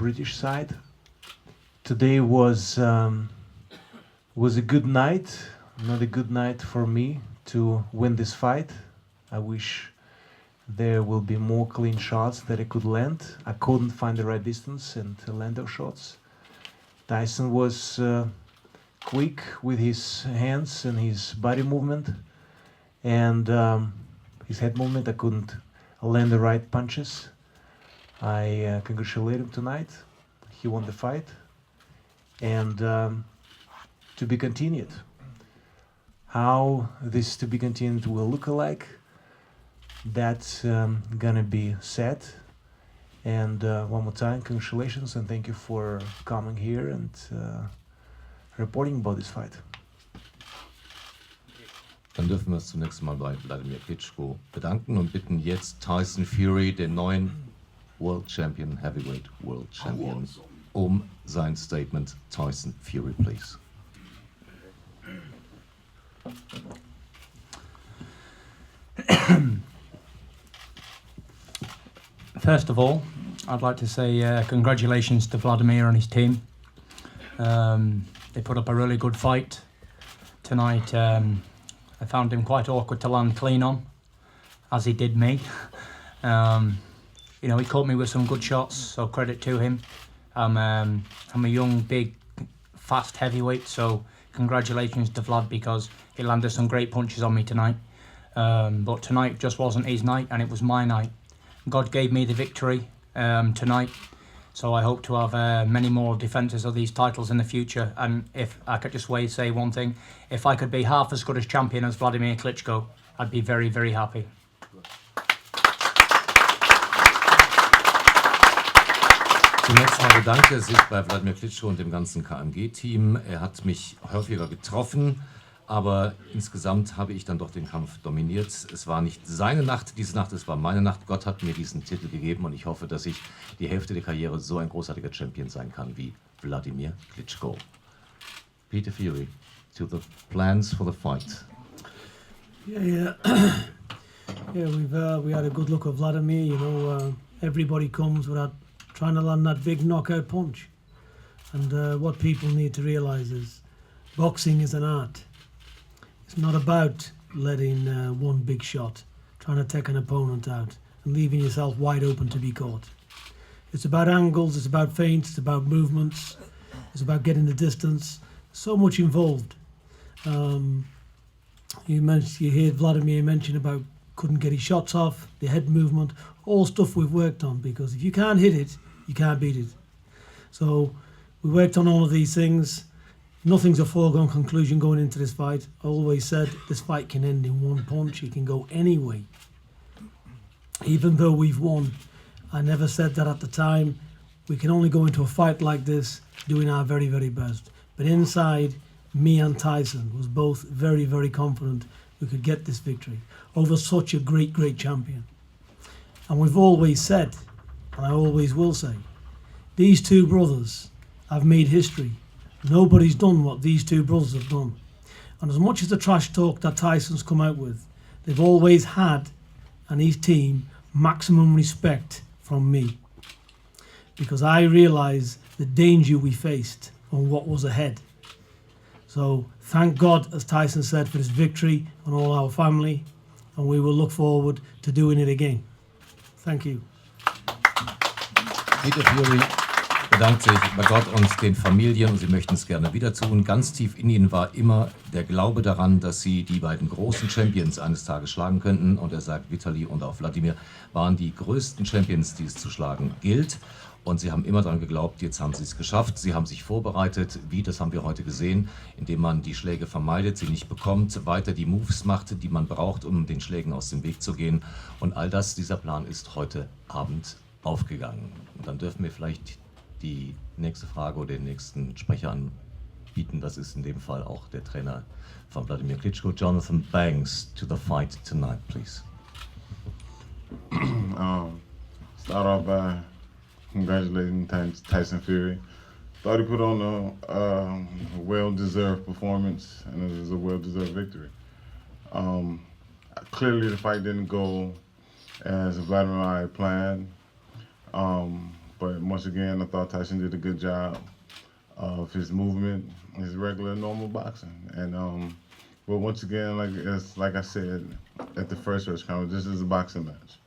British side. Today was a good night, not a good night for me to win this fight. I wish there will be more clean shots that I could land. I couldn't find the right distance and land those shots. Tyson was quick with his hands and his body movement, and his head movement. I couldn't land the right punches. I congratulate him tonight. He won the fight, and to be continued. How this to be continued will look like, that's gonna be said. And one more time, congratulations and thank you for coming here and reporting about this fight. Dann dürfen wir es zunächst mal bei WLADIMIR KLITSCHKO bedanken und bitten jetzt Tyson Fury, den neuen World Champion, Heavyweight World Champion, sein Statement. Tyson Fury, please. First of all, I'd like to say congratulations to Vladimir and his team. They put up a really good fight tonight. I found him quite awkward to land clean on, as he did me. You know, he caught me with some good shots, so credit to him. I'm a young, big, fast heavyweight, so congratulations to Vlad because he landed some great punches on me tonight. But tonight just wasn't his night, and it was my night. God gave me the victory tonight, so I hope to have many more defences of these titles in the future. And if I could just say one thing, if I could be half as good as champion as Vladimir Klitschko, I'd be very, very happy. Zunächst mal bedanke sich bei WLADIMIR KLITSCHKO und dem ganzen KMG-Team. Er hat mich häufiger getroffen, aber insgesamt habe ich dann doch den Kampf dominiert. Es war nicht seine Nacht, diese Nacht, es war meine Nacht. Gott hat mir diesen Titel gegeben und ich hoffe, dass ich die Hälfte der Karriere so ein großartiger Champion sein kann wie WLADIMIR KLITSCHKO. Peter Fury, to the plans for the fight. Yeah, we had a good look at Vladimir. You know, everybody comes without trying to land that big knockout punch. And what people need to realise is boxing is an art. It's not about letting one big shot, trying to take an opponent out and leaving yourself wide open to be caught. It's about angles, it's about feints, it's about movements, it's about getting the distance. So much involved. You heard Vladimir mention about couldn't get his shots off, the head movement, all stuff we've worked on, because if you can't hit it, you can't beat it. So we worked on all of these things. Nothing's a foregone conclusion going into this fight. I always said this fight can end in one punch. It can go any way. Even though we've won, I never said that at the time. We can only go into a fight like this doing our very, very best. But inside, me and Tyson was both very, very confident we could get this victory over such a great, great champion. And we've always said, and I always will say, these two brothers have made history. Nobody's done what these two brothers have done. And as much as the trash talk that Tyson's come out with, they've always had, and his team, maximum respect from me. Because I realise the danger we faced and what was ahead. So thank God, as Tyson said, for this victory and all our family. And we will look forward to doing it again. Thank you. Peter Fury bedankt sich bei Gott und den Familien und sie möchten es gerne wieder tun. Ganz tief in ihnen war immer der Glaube daran, dass sie die beiden großen Champions eines Tages schlagen könnten. Und er sagt, Vitali und auch Wladimir waren die größten Champions, die es zu schlagen gilt. Und sie haben immer daran geglaubt, jetzt haben sie es geschafft. Sie haben sich vorbereitet, wie, das haben wir heute gesehen, indem man die Schläge vermeidet, sie nicht bekommt, weiter die Moves macht, die man braucht, um den Schlägen aus dem Weg zu gehen. Und all das, dieser Plan ist heute Abend aufgegangen. Und dann dürfen wir vielleicht die nächste Frage oder den nächsten Sprecher anbieten. Das ist in dem Fall auch der Trainer von WLADIMIR KLITSCHKO, Jonathan Banks, to the fight tonight, please. Start off by congratulating Tyson Fury. Thought he put on a well-deserved performance, and it was a well-deserved victory. Clearly, the fight didn't go as Vladimir and I planned. But once again, I thought Tyson did a good job of his movement, his regular normal boxing. And but once again, like I said at the first press conference, this is a boxing match.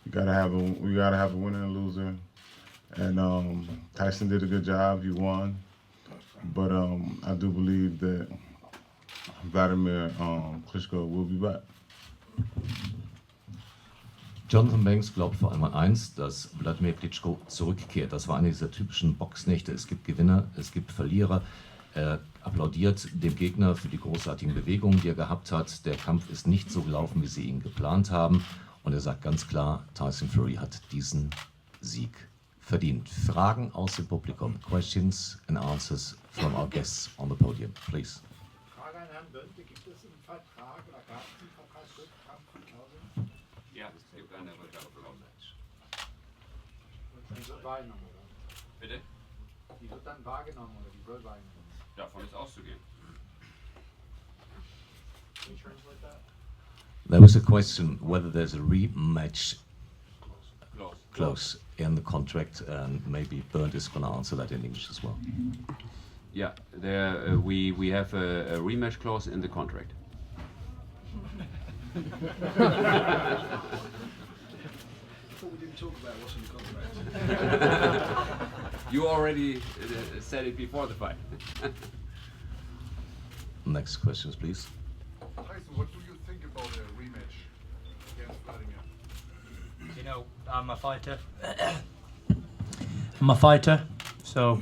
We gotta have a winner and a loser. And Tyson did a good job. He won. But I do believe that Wladimir Klitschko will be back. Jonathan Banks glaubt vor allem an eins, dass Wladimir Klitschko zurückkehrt. Das war eine dieser typischen Boxnächte. Es gibt Gewinner, es gibt Verlierer. Er applaudiert dem Gegner für die großartigen Bewegungen, die er gehabt hat. Der Kampf ist nicht so gelaufen, wie sie ihn geplant haben. Und er sagt ganz klar, Tyson Fury hat diesen Sieg verdient. Fragen aus dem Publikum. Questions and answers from our guests on the podium, please. Frage an Herrn Bönte, gibt es einen Vertrag oder gab es einen Vertragsrückkampfklausel? Ja, es gibt eine Rückkampfklausel. Die wird wahrgenommen, oder? Bitte? Die wird dann wahrgenommen, oder die wird wahrgenommen? Davon ist auszugehen. Can you translate that? There was a question whether there's a rematch clause in the contract, and maybe Bernd is going to answer that in English as well. Yeah, we have a rematch clause in the contract. I thought we didn't talk about what's in the contract. You already said it before the fight. Next questions, please. Tyson, what do you think about a rematch against Vladimir? You know, I'm a fighter. I'm a fighter, so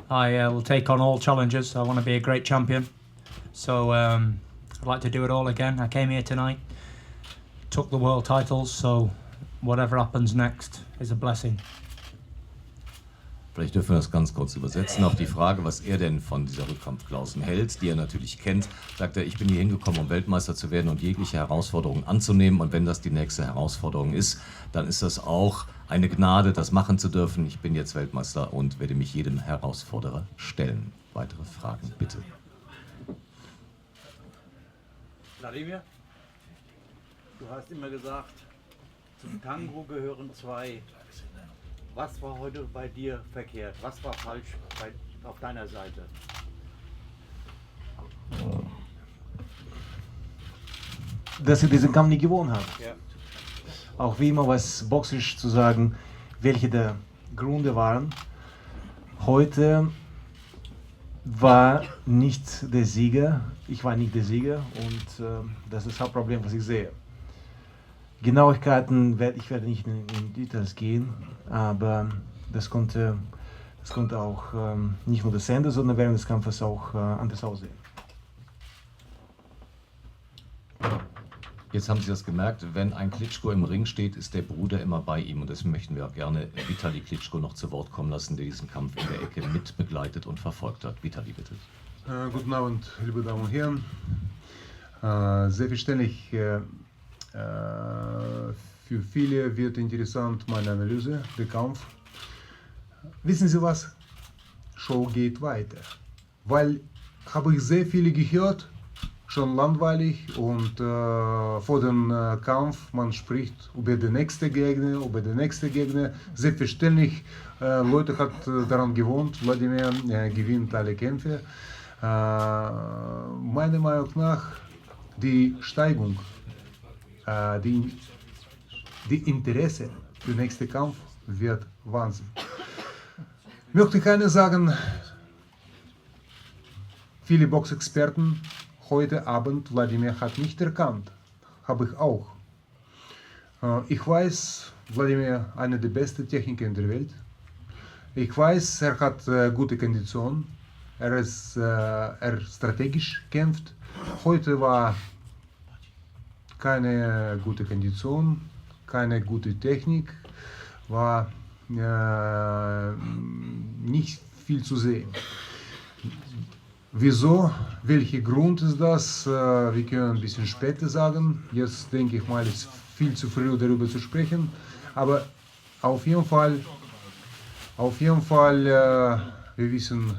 I will take on all challenges. I want to be a great champion. So I'd like to do it all again. I came here tonight, took the world titles, so whatever happens next is a blessing. Vielleicht dürfen wir das ganz kurz übersetzen. Auf die Frage, was er denn von dieser Rückkampfklausel hält, die er natürlich kennt, sagt er, ich bin hier hingekommen, um Weltmeister zu werden und jegliche Herausforderungen anzunehmen. Und wenn das die nächste Herausforderung ist, dann ist das auch eine Gnade, das machen zu dürfen. Ich bin jetzt Weltmeister und werde mich jedem Herausforderer stellen. Weitere Fragen, bitte. Wladimir, du hast immer gesagt, zum Tango gehören zwei. Was war heute bei dir verkehrt? Was war falsch auf deiner Seite? Dass sie diesen Kampf nie gewonnen haben. Ja. Auch wie immer was boxisch zu sagen, welche der Gründe waren. Heute war nicht der Sieger, ich war nicht der Sieger und das ist das Hauptproblem, was ich sehe. Genauigkeiten, ich werde nicht in Details gehen, aber das konnte auch nicht nur das Ende, sondern während des Kampfes auch anders aussehen. Jetzt haben Sie das gemerkt, wenn ein Klitschko im Ring steht, ist der Bruder immer bei ihm. Und deswegen möchten wir auch gerne Vitali Klitschko noch zu Wort kommen lassen, der diesen Kampf in der Ecke mit begleitet und verfolgt hat. Vitali, bitte. Guten Abend, liebe Damen und Herren. Selbstverständlich, für viele wird interessant meine Analyse, der Kampf. Wissen Sie was? Show geht weiter. Weil habe ich sehr viele gehört, schon langweilig und vor dem Kampf, man spricht über den nächsten Gegner, Selbstverständlich, Leute hat daran gewohnt, Wladimir gewinnt alle Kämpfe. Meiner Meinung nach, die Steigung, die Interesse für den nächsten Kampf wird Wahnsinn. Möchte ich eines sagen, viele Boxexperten heute Abend, Wladimir hat nicht erkannt, habe ich auch. Ich weiß, Wladimir einer der besten Techniker in der Welt. Ich weiß, er hat gute Kondition, er strategisch kämpft. Heute war keine gute Kondition, keine gute Technik, war nicht viel zu sehen. Wieso? Welcher Grund ist das? Wir können ein bisschen später sagen. Jetzt denke ich mal, ist viel zu früh darüber zu sprechen. Aber auf jeden Fall, wir wissen,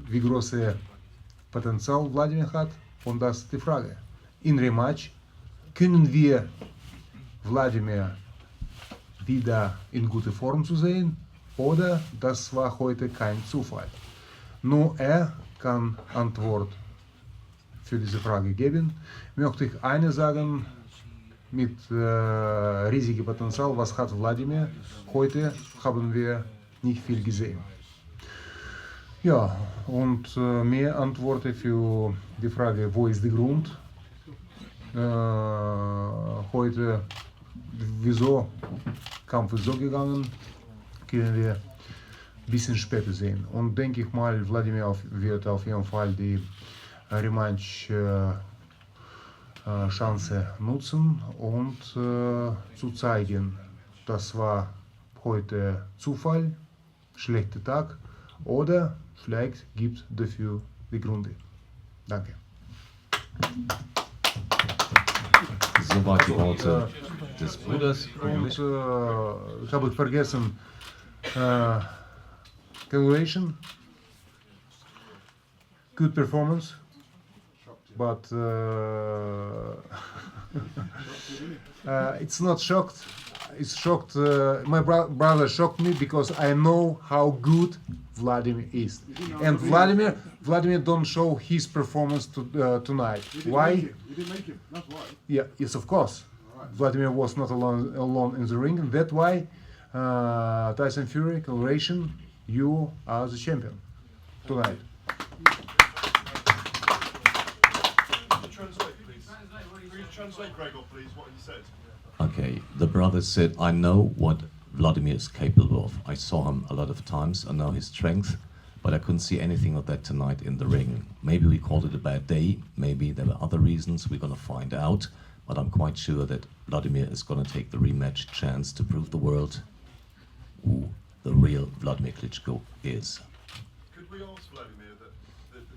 wie großes Potenzial Wladimir hat. Und das ist die Frage. In Rematch können wir Wladimir wieder in guter Form zu sehen oder das war heute kein Zufall. Nur er kann Antwort für diese Frage geben. Möchte ich eine sagen, mit riesigem Potenzial, was hat Wladimir? Heute haben wir nicht viel gesehen. Ja, und mehr Antworten für die Frage, wo ist der Grund? Heute, wieso Kampf ist so gegangen, können wir ein bisschen später sehen. Und denke ich mal, Wladimir wird auf jeden Fall die Rematch Chance nutzen und zu zeigen, das war heute Zufall, schlechter Tag oder vielleicht gibt dafür die Gründe. Danke. Soweit die Worte des Bruders. Und ich habe vergessen, congratulations, good performance, but it's not shocked. It's shocked. My brother shocked me because I know how good Vladimir is, and Vladimir don't show his performance tonight. Why? You didn't make him. That's why. Yeah, yes, of course. Vladimir was not alone in the ring, and that's why Tyson Fury, congratulations, you are the champion tonight. Translate, please. Will you translate, Gregor, please, what he said? Okay, the brother said, I know what Vladimir is capable of. I saw him a lot of times, I know his strength, but I couldn't see anything of that tonight in the ring. Maybe we called it a bad day, maybe there were other reasons, we're going to find out, but I'm quite sure that Vladimir is going to take the rematch chance to prove the world who the real Vladimir Klitschko is. Could we ask Vladimir that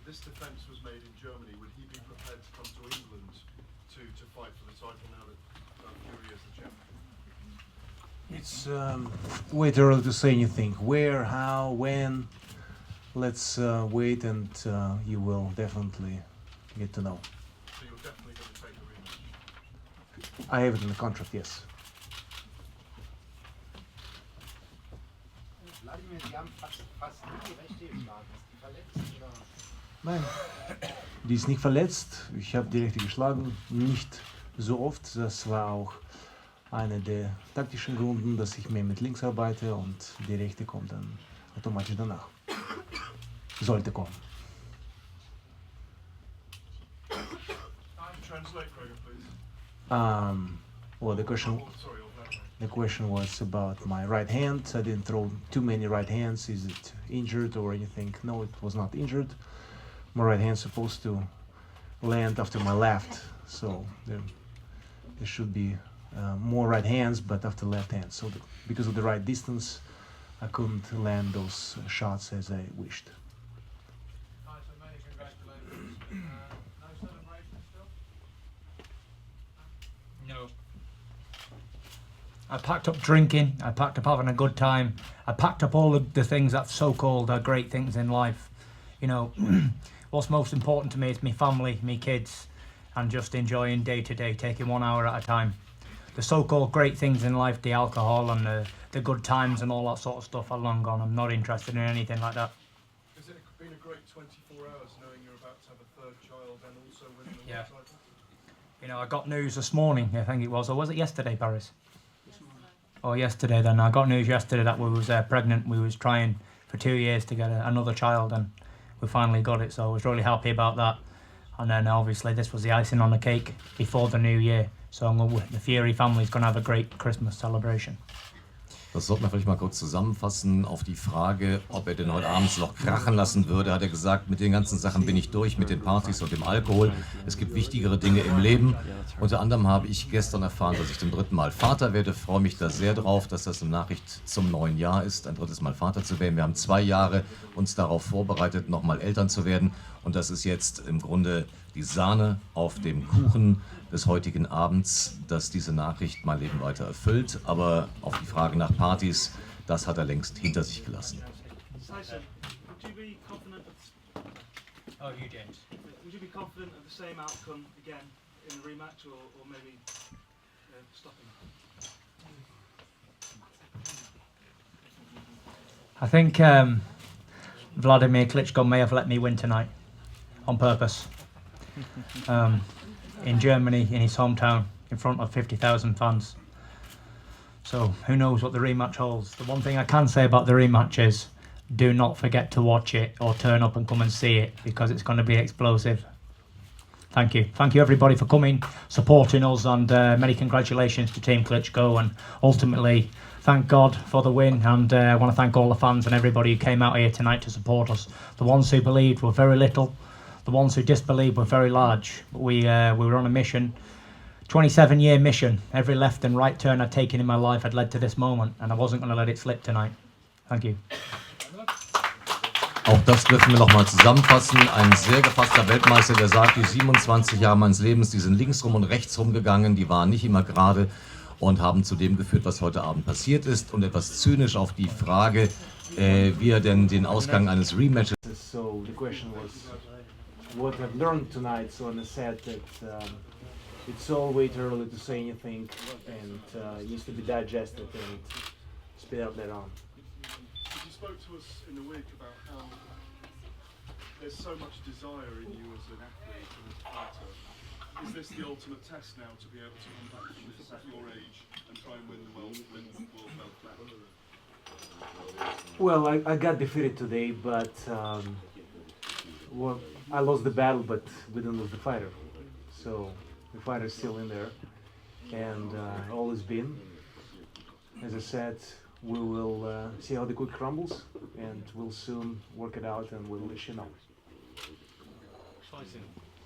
this defence was made in Germany? Would he be prepared to come to England to fight for the title now that Fury is the champion? It's way too early to say anything. Where, how, when? Let's wait, and you will definitely get to know. So you're definitely going to take the rematch? I have it in the contract, yes. Wladimir, Sie haben fast nie die Rechte geschlagen. Ist die verletzt oder? Nein, die ist nicht verletzt. Ich habe die Rechte geschlagen, nicht so oft. Das war auch einer der taktischen Gründe, dass ich mehr mit links arbeite und die Rechte kommt dann automatisch danach. Sollte kommen. Translate, Gregor, please. Well, the question was about my right hand. I didn't throw too many right hands. Is it injured or anything? No, it was not injured. My right hand is supposed to land after my left, so there should be more right hands, but after left hand. So because of the right distance, I couldn't land those shots as I wished. Tyson, many congratulations. No celebration still? No. I packed up drinking, I packed up having a good time, I packed up all the things that so-called are great things in life. You know, what's most important to me is my family, my kids, and just enjoying day to day, taking 1 hour at a time. The so-called great things in life, the alcohol and the good times and all that sort of stuff are long gone. I'm not interested in anything like that. Has it been a great 24 hours knowing you're about to have a third child and also winning the Yeah. world title? You know, I got news this morning, I think it was, or was it yesterday, Paris? Oh, yesterday then. I got news yesterday that we was pregnant. We was trying for 2 years to get another child, and we finally got it, so I was really happy about that. And then obviously this was the icing on the cake before the new year. So the Fury family is going to have a great Christmas celebration. Das sollten wir vielleicht mal kurz zusammenfassen. Auf die Frage, ob er denn heute abends noch krachen lassen würde, hat er gesagt, mit den ganzen Sachen bin ich durch, mit den Partys und dem Alkohol. Es gibt wichtigere Dinge im Leben. Unter anderem habe ich gestern erfahren, dass ich zum 3. Mal Vater werde. Freue mich da sehr drauf, dass das eine Nachricht zum neuen Jahr ist, ein 3. Mal Vater zu werden. Wir haben 2 Jahre uns darauf vorbereitet, nochmal Eltern zu werden. Und das ist jetzt im Grunde die Sahne auf dem Kuchen des heutigen Abends, dass diese Nachricht mein Leben weiter erfüllt. Aber auf die Frage nach Partys, das hat er längst hinter sich gelassen. Tyson, would you be confident Oh, you James. would you be confident of the same outcome again in the rematch, or maybe stopping? I think Vladimir Klitschko may have let me win tonight on purpose. In Germany, in his hometown, in front of 50,000 fans. So who knows what the rematch holds. The one thing I can say about the rematch is do not forget to watch it or turn up and come and see it, because it's going to be explosive. Thank you. Thank you everybody for coming, supporting us, and many congratulations to Team Klitschko, and ultimately thank God for the win, and I want to thank all the fans and everybody who came out here tonight to support us. The ones who believed were very little, the ones who disbelieved were very large. We were on a mission, 27-year mission. Every left and right turn I'd taken in my life had led to this moment, and I wasn't going to let it slip tonight. Thank you. Auch das dürfen wir nochmal zusammenfassen. Ein sehr gefasster Weltmeister, der sagt, die 27 Jahre meines Lebens, die sind links rum und rechts rum gegangen, die waren nicht immer gerade und haben zu dem geführt, was heute Abend passiert ist. Und etwas zynisch auf die Frage, wie er denn den Ausgang eines Rematches... So the question was what I've learned tonight, so I said that it's always early to say anything, and it needs to be digested and spit out later on. You spoke to us in the week about how there's so much desire in you as an athlete and as a fighter. Is this the ultimate test now, to be able to come back from this at your age and try and win the world belt back? Well, I got defeated today, but well, I lost the battle, but we didn't lose the fighter. So the fighter's still in there, and all has been. As I said, we will see how the cookie crumbles, and we'll soon work it out, and we'll let you know. Tyson,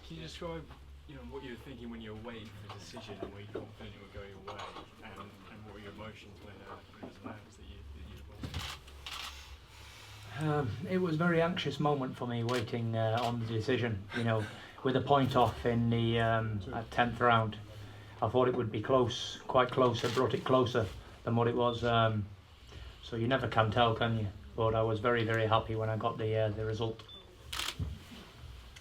can you describe, what you were thinking when you were waiting for the decision, and were you confident it would go your way, and what were your emotions when it was announced that you won? It was a very anxious moment for me, waiting on the decision. With a point off in the 10th round, I thought it would be close, quite close. I brought it closer than what it was. So you never can tell, can you? But I was very, very happy when I got the result.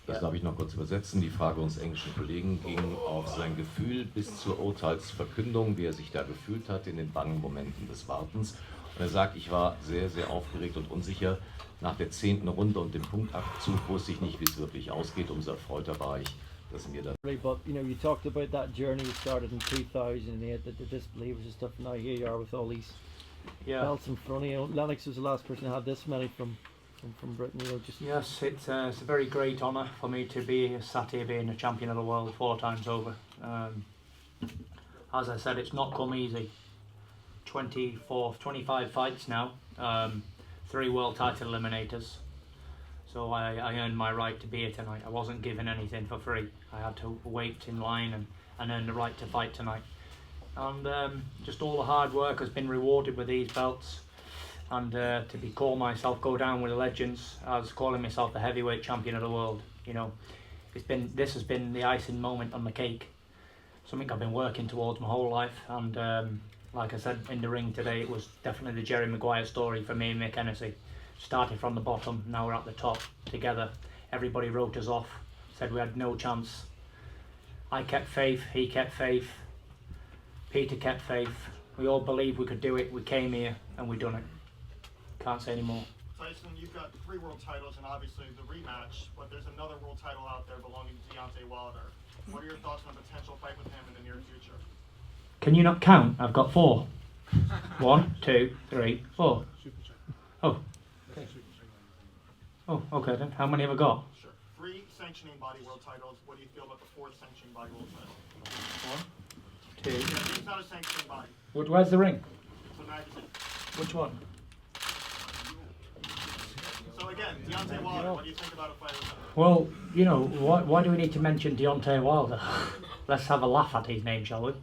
Das darf ich noch kurz übersetzen. Die Frage unseres englischen Kollegen ging auf sein Gefühl bis zur Urteilsverkündung, wie er sich da gefühlt hat in den bangen Momenten des Wartens. Und er sagt, ich war sehr, sehr aufgeregt und unsicher. Nach der 10. Runde und dem Punktabzug wusste ich nicht, wie es wirklich ausgeht. Umso erfreuter war ich, dass mir das... But you talked about that journey you started in 2008, the disbelievers and stuff. Now here you are with all these belts in front of you. Lennox was the last person who had this many from Britain. Yes, it's a very great honour for me to be sat here being a champion of the world 4 times over. As I said, it's not come easy. 25 fights now, 3 world title eliminators. So I earned my right to be here tonight. I wasn't given anything for free. I had to wait in line and earn the right to fight tonight. And just all the hard work has been rewarded with these belts. And to call myself, go down with the legends, I was calling myself the heavyweight champion of the world. This has been the icing moment on the cake. Something I've been working towards my whole life. And like I said in the ring today, it was definitely the Jerry Maguire story for me and Mick Hennessy. Started from the bottom, now we're at the top together. Everybody wrote us off, said we had no chance. I kept faith, he kept faith, Peter kept faith. We all believed we could do it. We came here and we done it. Can't say any more. Tyson, you've got 3 world titles and obviously the rematch, but there's another world title out there belonging to Deontay Wilder. What are your thoughts on a potential fight with him in the near future? Can you not count? I've got 4. 1, 2, 3, 4. Oh. Okay. Oh, okay then. How many have I got? Sure. 3 sanctioning body world titles. What do you feel about the 4th sanctioning body world title? 1, 2. Yeah, it's not a sanctioning body. Where's the ring? It's a magazine. Which one? So again, Deontay Wilder, what do you think about a fight with him? Well, why do we need to mention Deontay Wilder? Let's have a laugh at his name, shall we?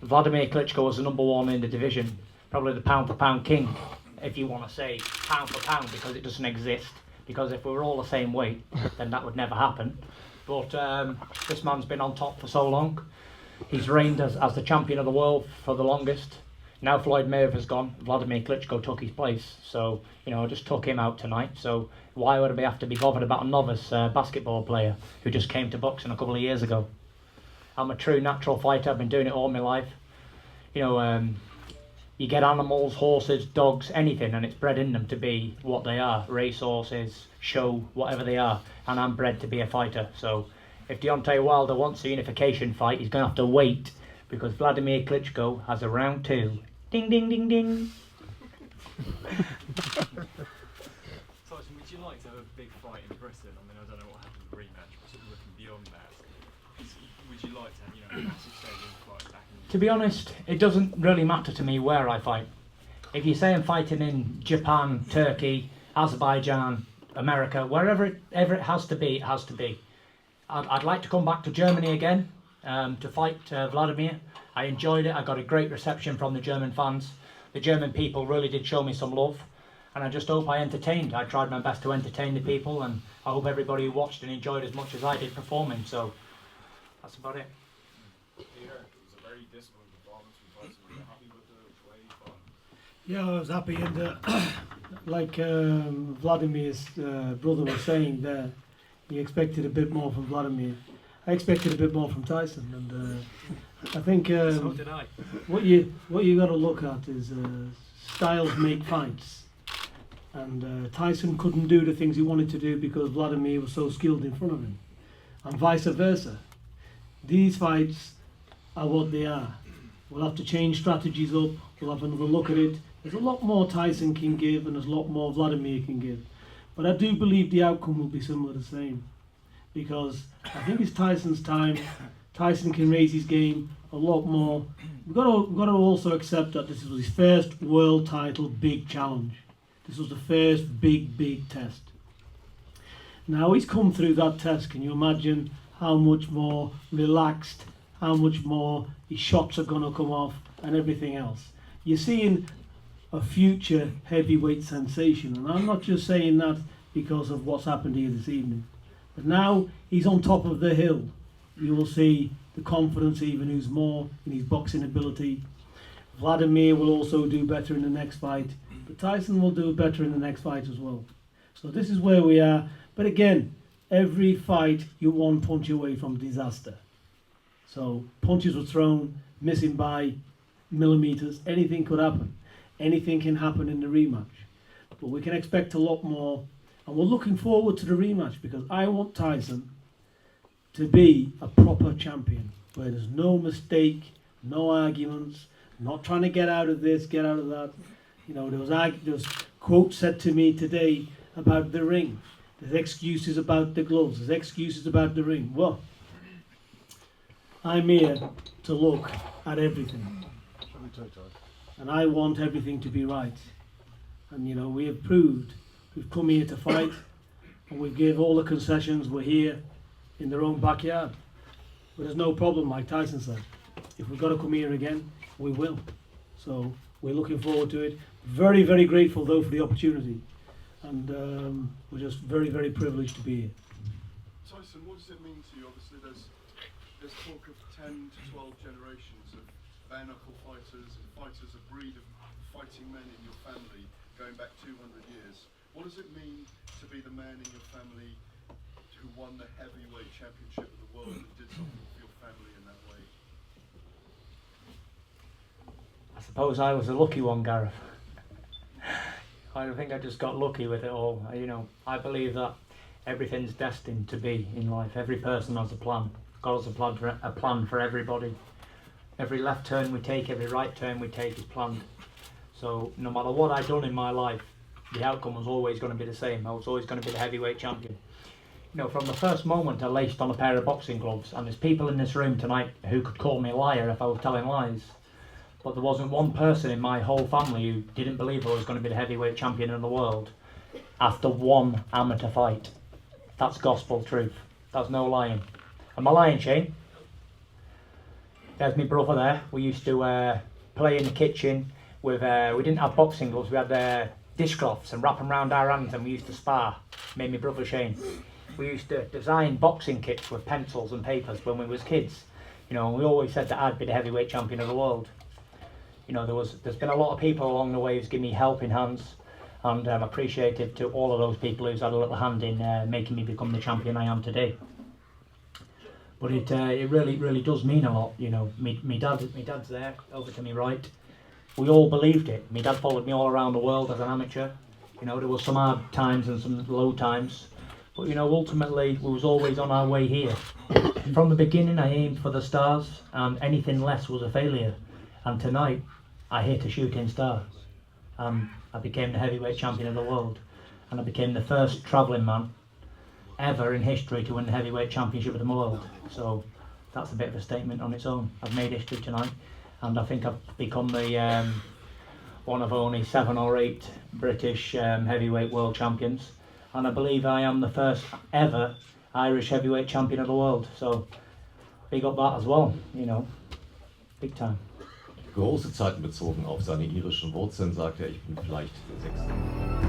Vladimir Klitschko was the #1 in the division, probably the pound-for-pound king, if you want to say pound for pound, because it doesn't exist. Because if we were all the same weight, then that would never happen. But this man's been on top for so long. He's reigned as the champion of the world for the longest. Now Floyd Mayweather's gone, Vladimir Klitschko took his place. So, I just took him out tonight. So why would I have to be bothered about a novice basketball player who just came to boxing a couple of years ago? I'm a true natural fighter. I've been doing it all my life. You you get animals, horses, dogs, anything, and it's bred in them to be what they are, race horses, show, whatever they are, and I'm bred to be a fighter. So if Deontay Wilder wants a unification fight, he's going to have to wait, because Vladimir Klitschko has a round 2. Ding, ding, ding, ding. Tyson, would you like to have a big fight in Britain? I mean, I don't know what happened in the rematch, but sort of looking beyond that, would you like to have, a massive stadium fight back in? To be honest, it doesn't really matter to me where I fight. If you say I'm fighting in Japan, Turkey, Azerbaijan, America, wherever it has to be, it has to be. I'd like to come back to Germany again to fight Vladimir. I enjoyed it. I got a great reception from the German fans. The German people really did show me some love, and I just hope I entertained. I tried my best to entertain the people, and I hope everybody who watched and enjoyed as much as I did performing. So that's about it. Peter, it was a very disciplined performance from Tyson. Were you happy with the way he fought? Yeah, I was happy, and like Vladimir's brother was saying there, he expected a bit more from Vladimir. I expected a bit more from Tyson, and I think So did I. what you got to look at is styles make fights, and Tyson couldn't do the things he wanted to do because Vladimir was so skilled in front of him, and vice versa. These fights are what they are. We'll have to change strategies up. We'll have another look at it. There's a lot more Tyson can give, and there's a lot more Vladimir can give. But I do believe the outcome will be similar the same, because I think it's Tyson's time. Tyson can raise his game a lot more. We've got to also accept that this was his first world title big challenge. This was the first big test. Now he's come through that test. Can you imagine how much more relaxed, how much more his shots are going to come off and everything else? You're seeing a future heavyweight sensation, and I'm not just saying that because of what's happened here this evening. But now he's on top of the hill. You will see the confidence even who's more in his boxing ability. Vladimir will also do better in the next fight, but Tyson will do better in the next fight as well. So this is where we are. But again, every fight you're one punch away from disaster. So punches were thrown, missing by millimeters. Anything could happen. Anything can happen in the rematch. But we can expect a lot more. And we're looking forward to the rematch, because I want Tyson to be a proper champion, where there's no mistake, no arguments, not trying to get out of this, get out of that. You know, there was quotes said to me today about the ring. There's excuses about the gloves. There's excuses about the ring. Well, I'm here to look at everything. And I want everything to be right. And, you know, we have proved we've come here to fight, and we gave all the concessions. We're here in their own backyard. But there's no problem, like Tyson said. If we've got to come here again, we will. So we're looking forward to it. Very, very grateful, though, for the opportunity. And we're just very, very privileged to be here. Tyson, what does it mean to you? Obviously, there's talk of 10 to 12 generations of bare-knuckle fighters, and fighters, a breed of fighting men in your family going back 200 years. What does it mean to be the man in your family who won the heavyweight championship of the world and did something for your family in that way? I suppose I was a lucky one, Gareth. I think I just got lucky with it all. You know, I believe that everything's destined to be in life. Every person has a plan. God has a plan for everybody. Every left turn we take, every right turn we take is planned. So no matter what I've done in my life, the outcome was always going to be the same. I was always going to be the heavyweight champion. You know, from the first moment I laced on a pair of boxing gloves, and there's people in this room tonight who could call me a liar if I was telling lies. But there wasn't one person in my whole family who didn't believe I was going to be the heavyweight champion in the world after one amateur fight. That's gospel truth. That's no lying. Am I lying, Shane? There's my brother there. We used to play in the kitchen with, we didn't have boxing gloves, we had dishcloths and wrap them around our hands, and we used to spar, me and my brother Shane. We used to design boxing kits with pencils and papers when we was kids. You know, we always said that I'd be the heavyweight champion of the world. You know, there's been a lot of people along the way who's given me helping hands, and I'm appreciative to all of those people who's had a little hand in making me become the champion I am today. But it really does mean a lot. You know, me dad's there over to me right. we all believed it. My dad followed me all around the world as an amateur. You know, there were some hard times and some low times, but you know, ultimately we was always on our way here. From the beginning I aimed for the stars, and anything less was a failure. And tonight I hit a shooting star. I became the heavyweight champion of the world, and I became the first travelling man ever in history to win the heavyweight championship of the world. So that's a bit of a statement on its own. I've made history tonight, and I think I've become the one of only 7 or 8 British heavyweight world champions, and I believe I am the first ever Irish heavyweight champion of the world. So big up that as well, you know, big time. Große Zeiten bezogen auf seine irischen Wurzeln sagt er, ich bin vielleicht der 6.